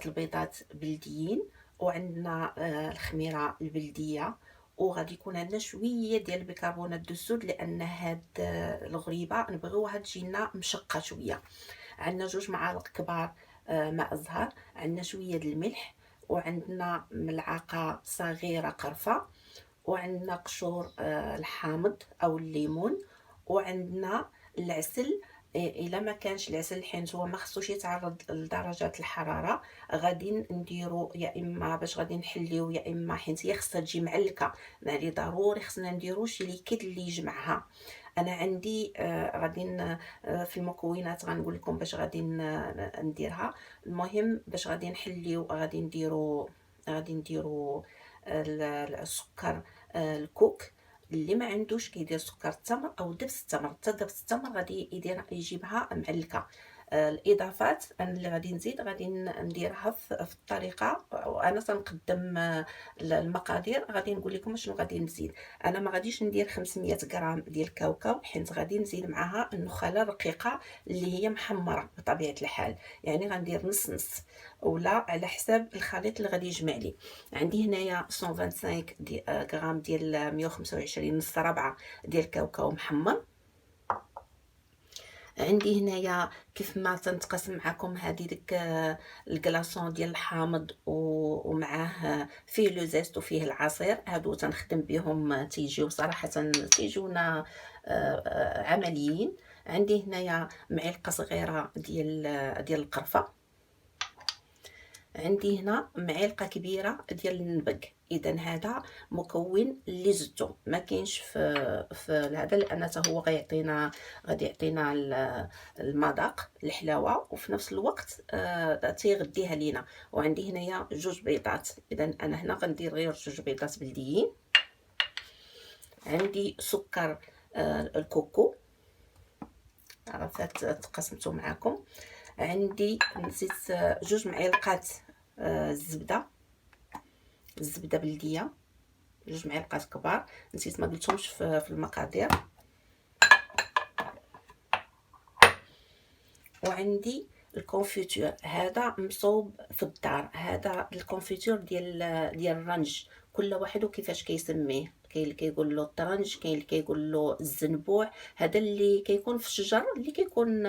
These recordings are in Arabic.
البيضات بلديين، وعندنا الخميره البلديه، وغادي يكون عندنا شويه ديال البيكربونات دو السود، لان هاد الغريبه نبغيوها تجينا مشقه شويه. عندنا 2 معالق كبار ماء الزهر، عندنا شويه د الملح، وعندنا ملعقه صغيره قرفه، وعندنا قشور الحامض او الليمون، وعندنا العسل. الا ما كانش العسل حيت هو ما خصوش يتعرض لدرجات الحراره، غادي نديرو يا اما باش غادي نحليو، يا اما حيت هي خصها تجي معلكه، يعني ضروري خصنا نديرو شي ليكيد اللي يجمعها. انا عندي غادي في المكونات غنقول لكم باش غادي نديرها. المهم باش غادي نحليو غادي نديرو السكر الكوك. اللي ما عندوش كيدير سكر التمر او دبس التمر، حتى دبس التمر غادي يجيبها معلكه. الاضافات انا اللي غادي نزيد غادي نديرها في الطريقه، وانا تنقدم المقادير غادي نقول لكم شنو غادي نزيد. انا ما غاديش ندير 500 غرام ديال الكاوكاو، حيت غادي نزيد معها النخاله الرقيقه اللي هي محمره بطبيعه الحال، يعني غندير نص نص ولا على حساب الخليط اللي غادي يجمع لي. عندي هنايا 125 غرام ديال 125 نص ربعه ديال الكاوكاو محمر. عندي هنايا كيف ما تنتقسم معكم هذه ديك الكلاصون ديال الحامض ومعاه فيه لو زيست وفيه العصير، هادو تنخدم بهم تيجيو صراحه تيجونا عمليين. عندي هنايا معلقه صغيره ديال القرفه. عندي هنا معلقه كبيره ديال النبق. اذا هذا مكون اللي زدته ما كاينش في هذا، لان حتى هو غادي يعطينا المذاق الحلاوه، وفي نفس الوقت تيغديها لينا. وعندي هنايا 2 بيضات، اذا انا هنا غندير غير 2 بيضات بلديين. عندي سكر الكوكو، عرفت تقسمته معكم. عندي نسيت 2 معالق الزبده بلديه، 2 معالق كبار، نسيت ما قلتهمش في المقادير. وعندي الكونفيتور، هذا مصوب في الدار، هذا الكونفيتور ديال الرنج، كل واحد وكيفاش كيسميه. كاين اللي كيقول له الطرنج، كاين اللي كيقول له الزنبوع. هذا اللي كيكون في الشجر، اللي كيكون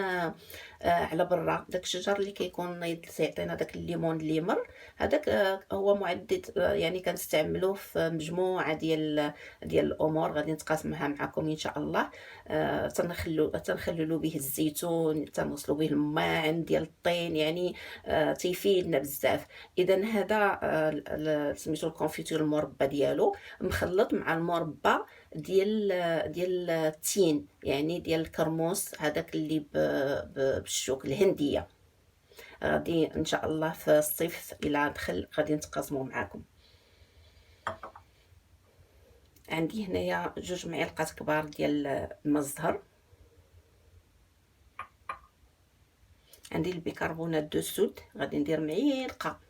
على برا، داك الشجر اللي كيكون يعطينا داك الليمون اللي مر. هذاك هو معدد، يعني كنستعملوه في مجموعه ديال الامور غادي نتقاسمها معكم ان شاء الله. تنخللوا به الزيتون، تنغسلوا به الماعن ديال الطين، يعني تيفيدنا بزاف. اذا هذا سميتو الكونفيتور المربى ديالو مخلط مع المربى ديال التين، يعني ديال الكرموس، هذاك اللي بالشوك الهنديه. غادي ان شاء الله في الصيف الى دخل غادي نتقاسموا معكم. عندي هنايا 2 معالق كبار ديال الماء الزهر. عندي البيكربونات دو السود، غادي ندير معلقه،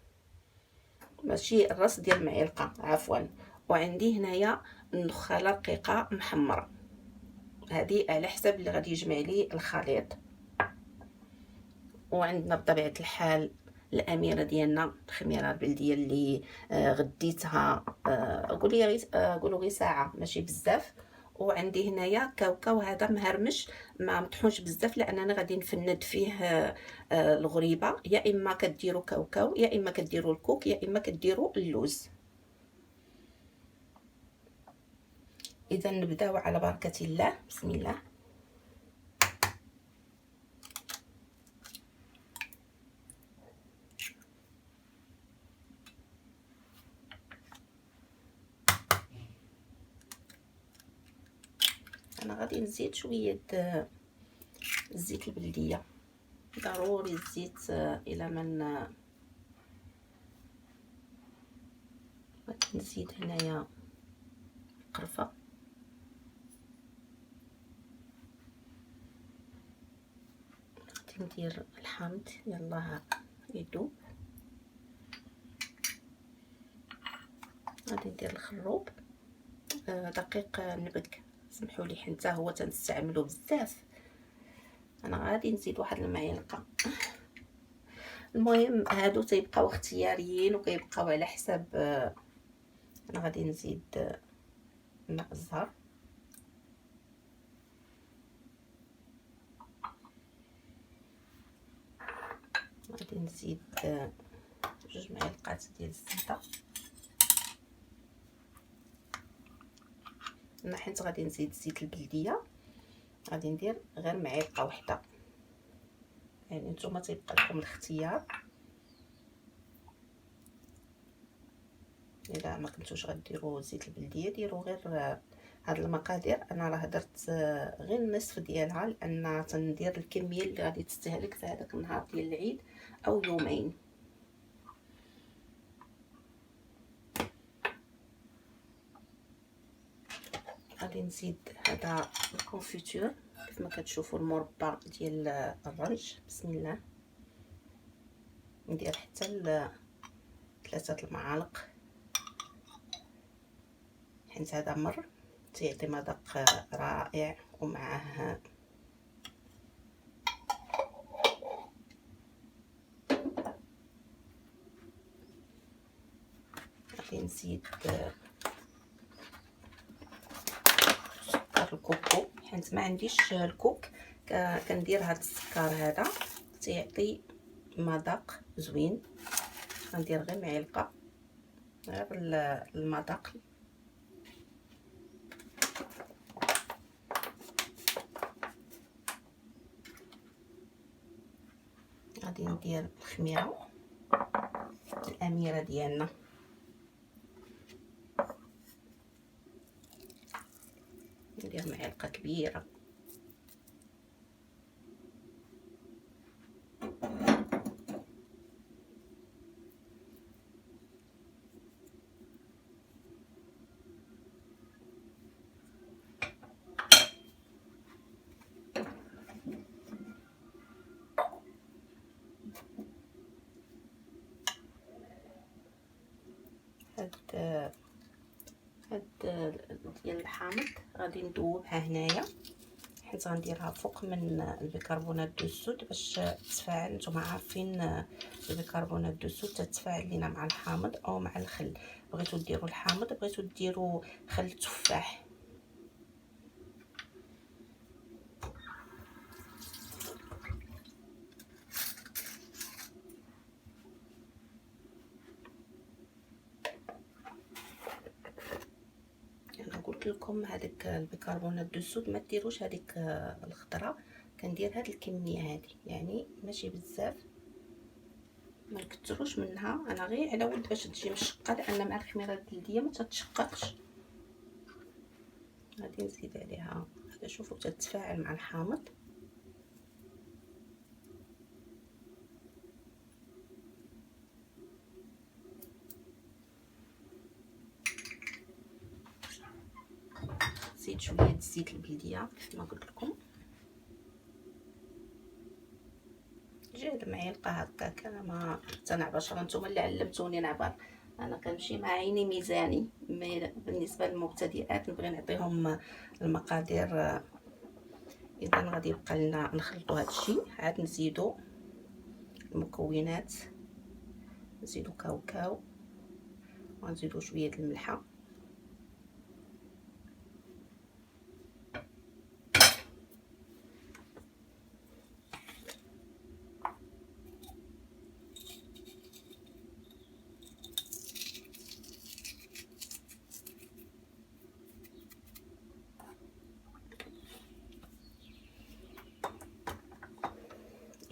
ماشي الراس ديال المعلقه، عفوا. وعندي هنايا النخاله رقيقه محمره، هذه على حسب اللي غادي يجمع لي الخليط. وعندنا بطبيعه الحال الاميره ديالنا، الخميره البلديه اللي غديتها، قولوا غير ساعه ماشي بزاف. وعندي هنايا كاوكاو، هذا مهرمش ما مطحونش بزاف، لاننا غادي نفند فيه الغريبه. يا اما كديروا كاوكاو، يا اما كديروا الكوك، يا اما كديروا اللوز. اذا نبداو على بركه الله، بسم الله. انا غادي نزيد شويه الزيت البلديه، ضروري الزيت الى من نزيد هنايا قرفه. غادي ندير الحامض، يلا يذوب. غادي ندير الخروب، دقيق النبك، سمحوا لي حتى هو تنستعملو بزاف. انا غادي نزيد واحد المعلقه. المهم هادو تيبقاو اختياريين وكيبقاو على حساب. انا غادي نزيد ماء الزهر، غادي نزيد 2 معالق ديال الزبده. انا حيت غادي نزيد زيت البلديه غادي ندير غير معلقه واحده، يعني نتوما تيبقى لكم الاختيار. الا ما كنتوش غديروا زيت البلديه ديروا غير هاد المقادير. انا راه درت غير النصف ديالها، لان تندير الكميه اللي غادي تستهلك في هذاك النهار ديال العيد او يومين. غادي نزيد هذا الكونفيتور كيف ما كتشوفوا، المربى ديال الرنج. بسم الله، ندير حتى 3 المعالق، حيت هذا مر تيعطي مذاق رائع. ومعه غادي نزيد سكر الكوكو، حيت ما عنديش الكوك كندير هذا السكر هذا تيعطي مذاق زوين. غندير غير معلقه، غير المذاق. غادي ندير الخميره الاميره ديالنا، ندير معلقه كبيره. هاد ديال الحامض غادي ندوبها هنايا، حيت غنديرها فوق من البيكربونات دو السود باش تتفاعل. نتوما عارفين البيكربونات دو السود تتفاعل لينا مع الحامض او مع الخل. بغيتو ديروا الحامض، بغيتو ديروا خل التفاح. قلت لكم هذيك البيكربونات دو السود ما ديروش هذيك الخضره، كندير هاد الكميه هذه، يعني ماشي بزاف، ما نكثروش منها. انا غير على ود باش تجي مشقه، لان مع الخميره البلديه ما تتشققش. غادي نزيد عليها هذا، شوفوا تتفاعل مع الحامض. زيد شويه د الزيت البلديه كما قلت لكم، جهد معلقه هكاك. انا ما تنعبرش، نتوما اللي علمتوني نعبر، انا كنمشي مع عيني ميزاني. بالنسبه للمبتدئات نبغي نعطيهم المقادير. اذا غادي يبقى لنا نخلطوا هذا الشيء، عاد نزيدوا المكونات، نزيدوا كاوكاو ونزيدوا شويه الملحه.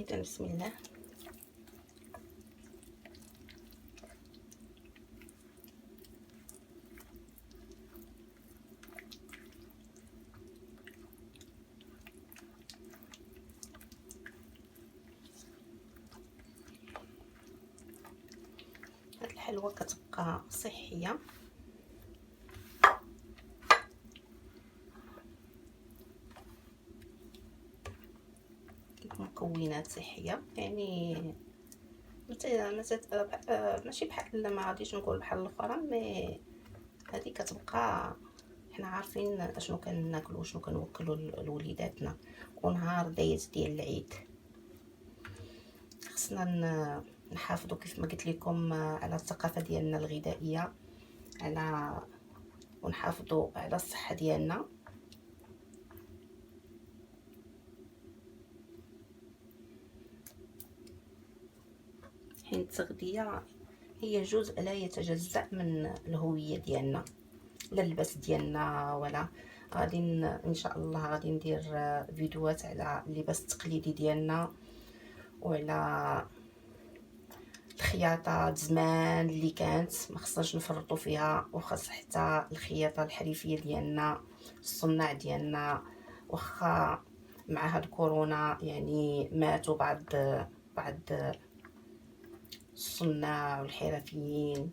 إذا بسم الله، هاد الحلوى كتبقى صحيه، مكونات صحيه، يعني ماشي بحال، ما غاديش نقول بحال الاخرى، مي هذه كتبقى. حنا عارفين اشنو كناكلو وشنو كنوكلو لوليداتنا، ونهار دايز ديال العيد خصنا نحافظوا كيف ما قلت لكم على الثقافه ديالنا الغذائيه، على ونحافظوا على الصحه ديالنا. حين التغذيه هي جزء لا يتجزأ من الهويه ديالنا، لا اللباس ديالنا ولا. غادي ان شاء الله غادي ندير فيديوهات على اللباس التقليدي ديالنا، وعلى الخياطه زمان اللي كانت ما خصناش نفرطوا فيها، وخاص حتى الخياطه الحرفيه ديالنا، الصناع ديالنا. واخا مع هاد كورونا يعني ماتوا بعض الصناع والحرفيين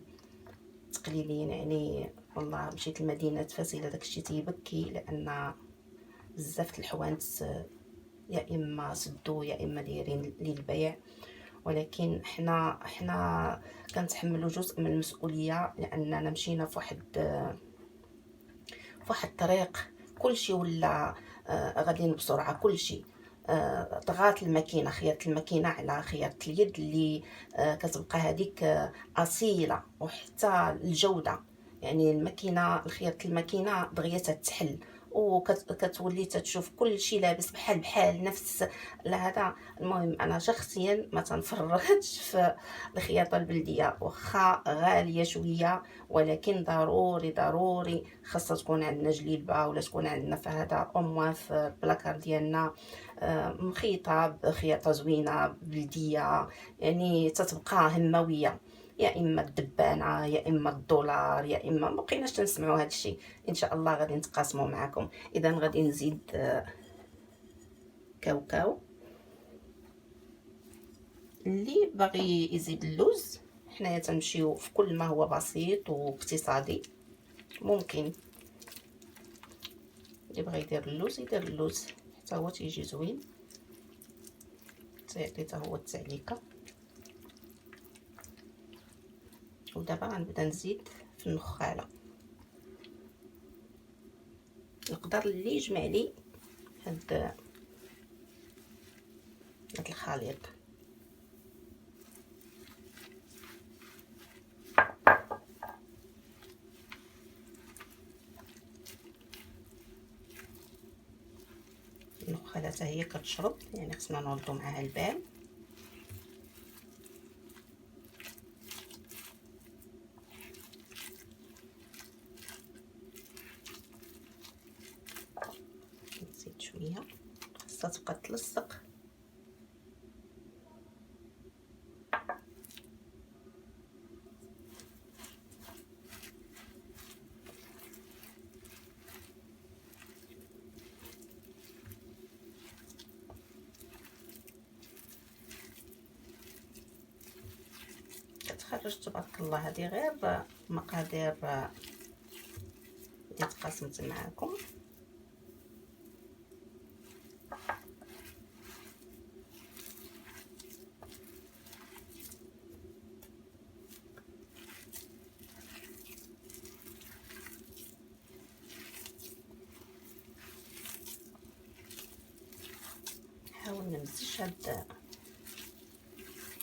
التقليديين. يعني والله مشيت لمدينه فاس الى داكشي تيبكي، لان بزاف الحوانت يا اما سدوا يا اما دايرين للبيع. ولكن حنا كنتحملوا جزء من المسؤوليه، لاننا مشينا في واحد الطريق كلشي ولا غاديين بسرعه. كلشي طغات الماكينه، خياطه الماكينه على خياطه اليد اللي كتبقى هذيك اصيله، وحتى الجوده. يعني الماكينه، خياطه الماكينه دغيا تتحل، وكتولي تتشوف كل شيء لابس بحال نفس هذا. المهم انا شخصيا ما تنفرطش في الخياطه البلديه، واخا غاليه شويه، ولكن ضروري خاصها تكون عندنا جليبه، ولا تكون عندنا في هذا اموا في البلاكار ديالنا مخيطه بخياطه زوينه بلديه. يعني تتبقى همويه، يا اما الدبانه يا اما الدولار يا اما ما بقيناش تنسمعوا هذا الشيء. ان شاء الله غادي نتقاسموا معكم. اذا غادي نزيد كاوكاو. اللي باغي يزيد اللوز، حنايا تنمشيو في كل ما هو بسيط واقتصادي ممكن. اللي بغى يدير اللوز يدير اللوز، حتى هو تيجي زوين، تيعطي حتى هو التعليكه. ودابا غنبدا نزيد في النخاله. نقدر اللي يجمع لي هاد الخليط. النخاله حتى هي كتشرب، يعني خصنا نردو معاها البال. نزيد شويه، خاصها تبقى تلصق. كتخرج تبارك الله. هذه غير مقادير اللي تقاسمت معكم. نحاول نمزج هاد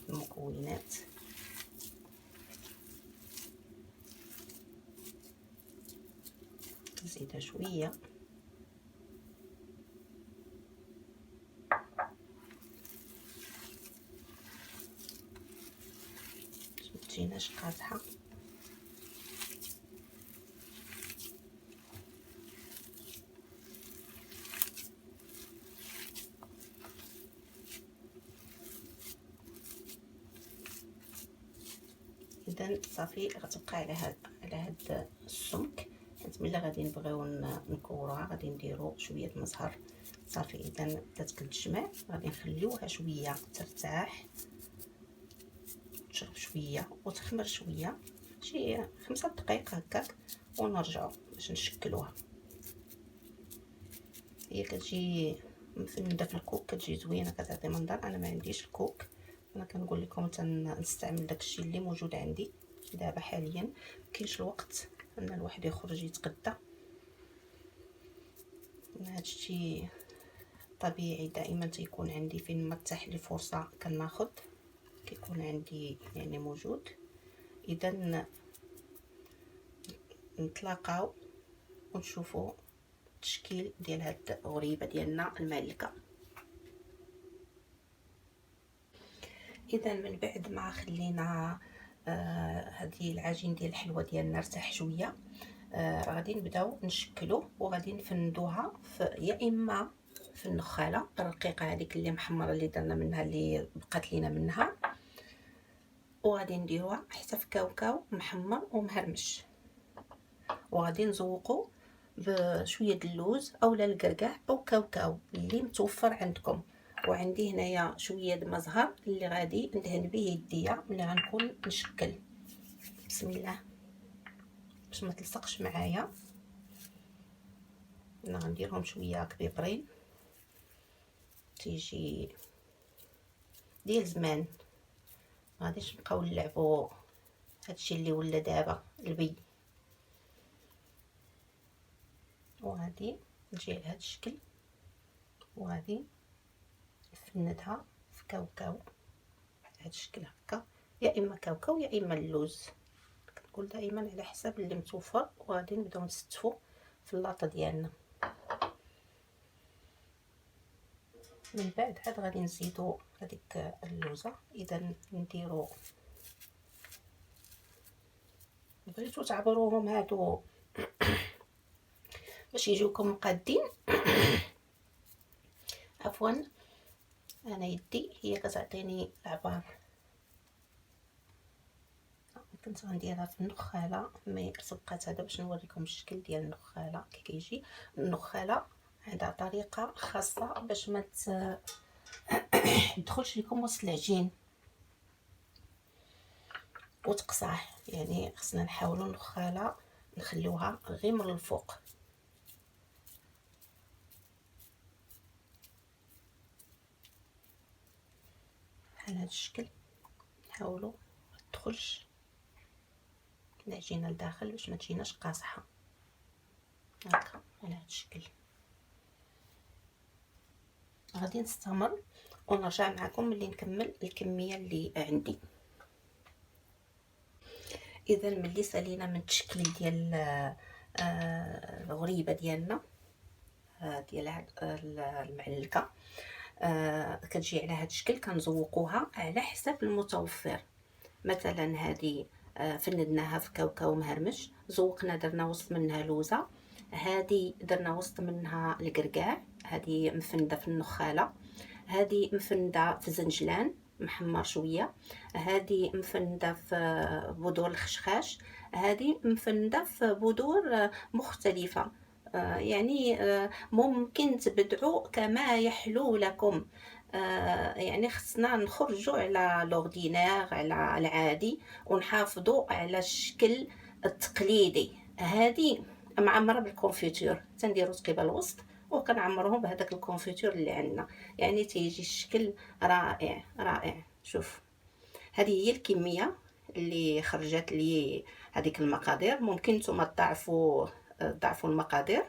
المكونات. نزيدها شويه، متجيناش قاصحه. اذا صافي غتبقى على هاد السمك. حيت ملي غادي نبغيو نكوروها غادي نديرو شويه المزهر. صافي اذا بدات كتجمع، غادي نخليوها شويه ترتاح، تشرب شويه وتخمر شويه، شي 5 دقائق هكاك، ونرجعو باش نشكلوها. هي كتجي مفنده في الكوك، كتجي زوينه، كتعطي منظر. انا ما عنديش الكوك، انا كنقول لكم تنستعمل داكشي اللي موجود عندي دابا حاليا. مكاينش الوقت ان الواحد يخرج يتغدى. هادشي طبيعي، دائما تيكون عندي فين ما تاح لي فرصه كناخذ. كيكون عندي يعني موجود. اذا نتلاقاو ونشوفوا التشكيل ديال هاد الغريبه ديالنا المعلكه. اذا من بعد ما خلينا هذه العجين ديال الحلوه ديالنا ارتاح شويه، غادي نبداو نشكلو وغادي نفندوها يا اما في النخاله الرقيقه هذيك اللي محمره اللي درنا منها اللي بقات لينا منها، وغادي نديروها حتى في كاوكاو محمر ومهرمش، وغادي نزوقو بشويه د اللوز اولا الكركاع او كاوكاو اللي متوفر عندكم. وعندي هنايا شويه د مزهر اللي غادي ندهن به يديا ملي غنكون نشكل. بسم الله باش ما تلصقش معايا. انا غنديرهم شويه كبيبرين تيجي ديال زمان، غاديش نبقاو نلعبوا هادشي اللي ولا دابا البي. وغادي نجي على هاد الشكل وغادي نفندها في كاوكاو بهذا الشكل هكا، يا اما كاوكاو يا اما اللوز، كنقول دائما على حساب اللي متوفر. وغادي نبداو نستفوا في اللاطه ديالنا. من بعد عاد غادي نزيدو هذيك اللوزه. اذا نديرو بغيتو تعبروهم هادو باش يجيوكم مقادين عفوا انا يدي هي كتعطيني العبار. كنت غنديرها في النخاله مي سبقات هذا باش نوريكم الشكل ديال النخاله كي كيجي. النخاله عندها طريقه خاصه باش ما تدخلش لكم وسط العجين وتقصاه، يعني خصنا نحاولوا النخاله نخليوها غير من الفوق. بحال هذا الشكل نحاولوا ما تدخلش العجينه لداخل باش ما تجيناش قاصحه هكا على هذا الشكل. غادي نستمر ونرجع معكم ملي نكمل الكميه اللي عندي. اذا ملي سالينا من التشكيل ديال الغريبه ديالنا ديال هاد المعلكه، كتجي على هاد الشكل كنزوقوها على حساب المتوفر. مثلا هذه فندناها في كاوكاو مهرمش، زوقنا درنا وسط منها لوزه، هذه درنا وسط منها الكركاع، هذه مفنده في النخاله، هذه مفنده في زنجلان محمر شويه، هذه مفنده في بذور الخشخاش، هذه مفنده في بذور مختلفه. يعني ممكن تبدعوا كما يحلو لكم. يعني خصنا نخرجوا على لوردينير على العادي ونحافظوا على الشكل التقليدي. هذه معمره بالكونفيتور تنديروا تقيبه الوسط وكنعمروهم بهذاك الكونفيتور اللي عندنا، يعني تيجي الشكل رائع رائع. شوف هذه هي الكميه اللي خرجت لي هذيك المقادير. ممكن نتوما تضاعفوا المقادير،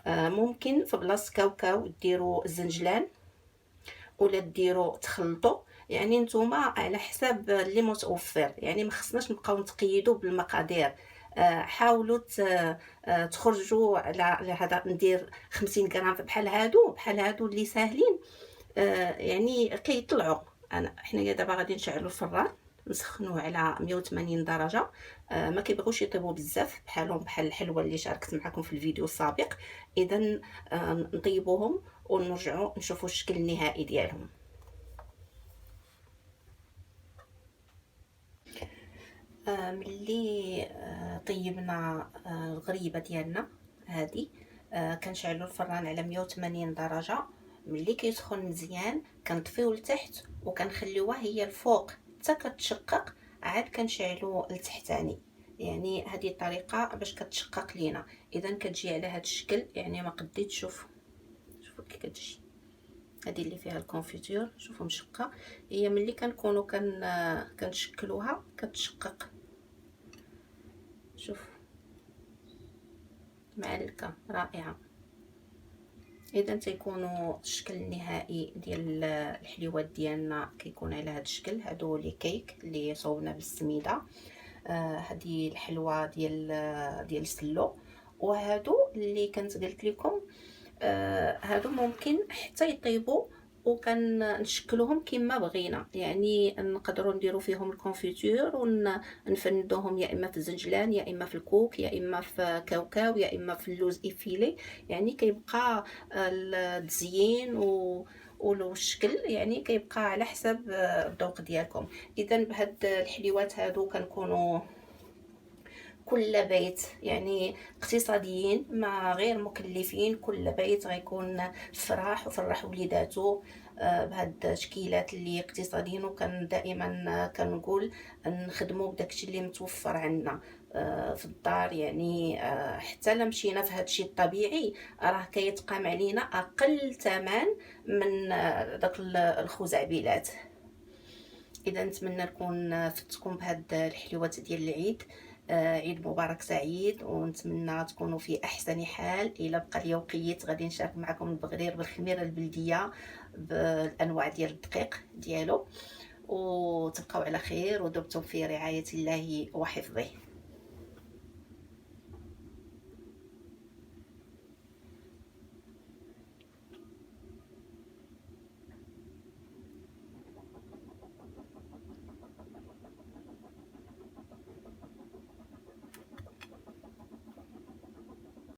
ممكن في بلاصه كاوكاو ديروا الزنجلان ولا ديروا تخلطوا، يعني نتوما على حساب اللي متوفر. يعني ما خصناش نبقاو نتقيدوا بالمقادير. حاولوا تخرجوا على هذا. ندير 50 غرام بحال هادو اللي ساهلين، يعني كيطلعوا. حنايا دابا غادي نشعلوا الفران نسخنوه على 180 درجه. ما كيبغوش يطيبوا بزاف بحال الحلوه اللي شاركت معكم في الفيديو السابق. اذا نطيبوهم ونرجعوا نشوفوا الشكل النهائي ديالهم. ملي طيبنا الغريبه ديالنا هذه، كنشعلوا الفران على 180 درجه. ملي كيسخن مزيان كنطفيو لتحت وكنخليوها هي الفوق حتى كتشقق، عاد كنشعلوا لتحتاني. يعني هذه الطريقه باش كتشقق لينا. اذا كتجي على هذا الشكل، يعني ما قديت. شوفوا كي كتجي هذه اللي فيها الكونفيتور، شوفوا مشقه. هي ملي كنكونوا كنشكلوها كتشقق. شوف معلكه رائعه. اذا تيكونوا الشكل النهائي ديال الحليوات ديالنا كيكون على هذا الشكل. هادو لي كيك اللي صوبنا بالسميده. هذه الحلوه ديال السلو. وهادو اللي كنت قلت لكم، هادو ممكن حتى يطيبوا وكنشكلوهم كما بغينا، يعني نقدروا نديروا فيهم الكونفيتور ونفندوهم يا اما في الزنجلان يا اما في الكوك يا اما في كاوكاو يا اما في اللوز افيلي. يعني كيبقى التزيين والشكل يعني كيبقى على حسب الذوق ديالكم. اذا بهاد الحليوات هادو كنكونوا كل بيت يعني اقتصاديين ما غير مكلفين. كل بيت غيكون فرح وفرح وليداتو بهاد التشكيلات اللي اقتصاديين. وكان دائما كنقول نخدموا بداكشي اللي متوفر عندنا في الدار. يعني حتى لا مشينا في هادشي الطبيعي راه كيتقام علينا اقل ثمن من داك الخزعبلات. اذا نتمنى نكون فتكم بهاد الحلوات ديال العيد. عيد مبارك سعيد، ونتمنى تكونوا في احسن حال. الى بقى لي وقيت غادي نشارك معكم البغرير بالخميره البلديه بالانواع ديال الدقيق ديالو. وتبقاو على خير ودمتم في رعايه الله وحفظه.